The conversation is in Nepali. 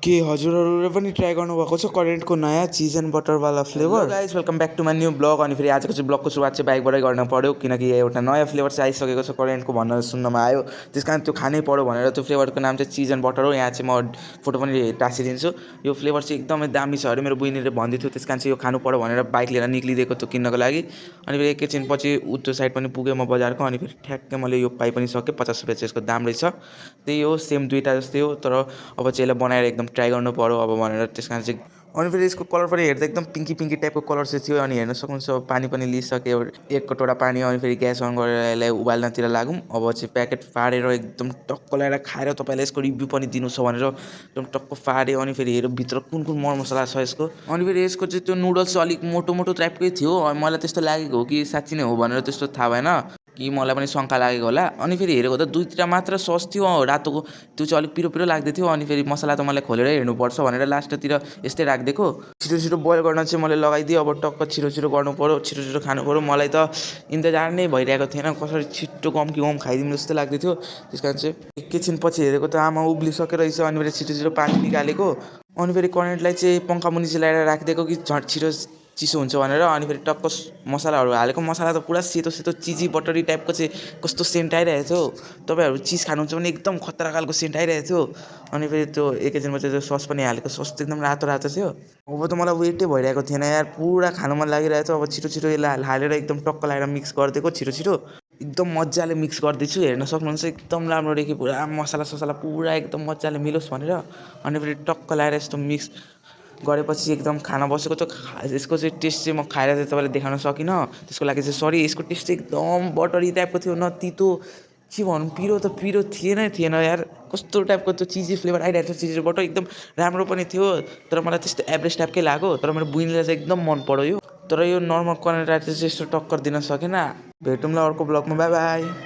के हजुरहरूले पनि ट्राई गर्नुभएको छ करेन्टको नयाँ चिज एन्ड बटरवाला flavour? Guys welcome back to my new blog. अनि फेरि आजको चाहिँ ब्लगको सुरुवात चाहिँ बाइकबाटै गर्न पऱ्यो, किनकि एउटा नयाँ फ्लेभर चाहिँ आइसकेको छ करेन्टको भनेर सुन्नमा आयो। त्यस कारण त्यो खानै पऱ्यो भनेर त्यो फ्लेभरको नाम चाहिँ चिज एन्ड बटर हो। यहाँ चाहिँ म फोटो पनि टाँसिदिन्छु। यो फ्लेभर चाहिँ एकदमै दामी छ अरे, मेरो बहिनीले भन्दै थियो। त्यस कारण चाहिँ यो खानु पऱ्यो भनेर बाइक लिएर निक्लिदिएको त्यो किन्नको लागि। अनि फेरि एकैछिन पछि त्यो साइड पनि पुगेँ म बजारको। अनि फेरि ठ्याक्कै मैले यो पाइ पनि सकेँ। 50 रुपियाँ चाहिँ यसको दाम रहेछ। त्यही हो, सेम दुईवटा जस्तै हो, तर अब चाहिँ यसलाई बनाएर एकदम ट्राई गर्नु पऱ्यो अब भनेर। त्यस कारण चाहिँ अनि फेरि यसको कलर पनि हेर्दा एकदम पिङ्की पिङ्की टाइपको कलर चाहिँ थियो। अनि हेर्न सक्नुहुन्छ पानी पनि लिइसक्यो, एक कटोरा पानी। अनि फेरि ग्यास अन गरेर यसलाई उबाल्नतिर लागौँ। अब चाहिँ प्याकेट फाडेर एकदम टक्क लगाएर खाएर तपाईँलाई यसको रिभ्यू पनि दिनु छ भनेर एकदम टक्क फाड्यो। अनि फेरि हेरौँ भित्र कुन कुन मरमसला छ यसको। अनि फेरि यसको चाहिँ त्यो नुडल्स चाहिँ अलिक मोटो मोटो टाइपकै थियो। मलाई त्यस्तो लागेको हो कि साँच्ची नै हो भनेर त्यस्तो थाहा भएन, कि मलाई पनि शङ्का लागेको होला। अनि फेरि हेरेको त दुईवटा मात्र सस थियो रातोको, त्यो चाहिँ अलिक पिरो पिरो लाग्दै थियो। अनि फेरि मसला त मलाई खोलेरै हेर्नुपर्छ भनेर लास्टतिर यस्तै राखिदिएको। छिटो छिटो बोइल गर्न चाहिँ मैले लगाइदिएँ। अब टक्क छिटो छिटो गर्नु पऱ्यो, छिटो छिटो खानु पऱ्यो। मलाई त इन्तजार नै भइरहेको थिएन, कसरी छिट्टो कम कि कम खाइदिउँ जस्तो लाग्दै थियो। त्यस कारण चाहिँ एकैछिन पछि हेरेको त आमा उब्लिसकेको रहेछ। अनि फेरि छिटो छिटो पानी निकालेको। अनि फेरि करेन्टलाई चाहिँ पङ्खा मुनि चाहिँ ल्याएर राखिदिएको कि झन् छिटो चिसो हुन्छ भनेर। अनि फेरि टक्क मसलाहरू हालेको। मसला त पुरा सेतो सेतो चिजी बटरी टाइपको चाहिँ कस्तो सेन्ट आइरहेको थियो। तपाईँहरू चिज खानुहुन्छ भने एकदम खतरा खालको सेन्ट आइरहेको थियो। अनि फेरि त्यो एकैछिनमा चाहिँ त्यो सस पनि हालेको। सस त एकदम रातो रातो थियो। अब त मलाई वेटै भइरहेको थिएन यार, पुरा खानु मन लागिरहेको थियो। अब छिटो छिटो यसलाई हालेर एकदम टक्क लगाएर मिक्स गरिदिएको छिटो छिटो। एकदम मजाले मिक्स गरिदिन्छु, हेर्न सक्नुहुन्छ एकदम राम्रो देखि पुरा मसला ससला पुरा एकदम मजाले मिलोस् भनेर। अनि फेरि टक्क लगाएर यस्तो मिक्स गरेपछि एकदम खाना बसेको थियो। यसको चाहिँ टेस्ट चाहिँ म खाएर चाहिँ तपाईँलाई देखाउन सकिनँ, त्यसको लागि चाहिँ सरी। यसको टेस्ट चाहिँ एकदम बटरी टाइपको थियो, न तितो के भनौँ, पिरो त पिरो थिएन यार। कस्तो टाइपको त्यो चिजी फ्लेभर आइरहेको थियो, चिजी बटर एकदम राम्रो पनि थियो। तर मलाई त्यस्तो एभरेज टाइपकै लाग्यो। तर मेरो बहिनीलाई चाहिँ एकदम मन पऱ्यो यो। तर यो नर्मल करेन्ट राइस चाहिँ यस्तो टक्कर दिन सकेन। भेटौँला अर्को ब्लगमा, बाई बाई।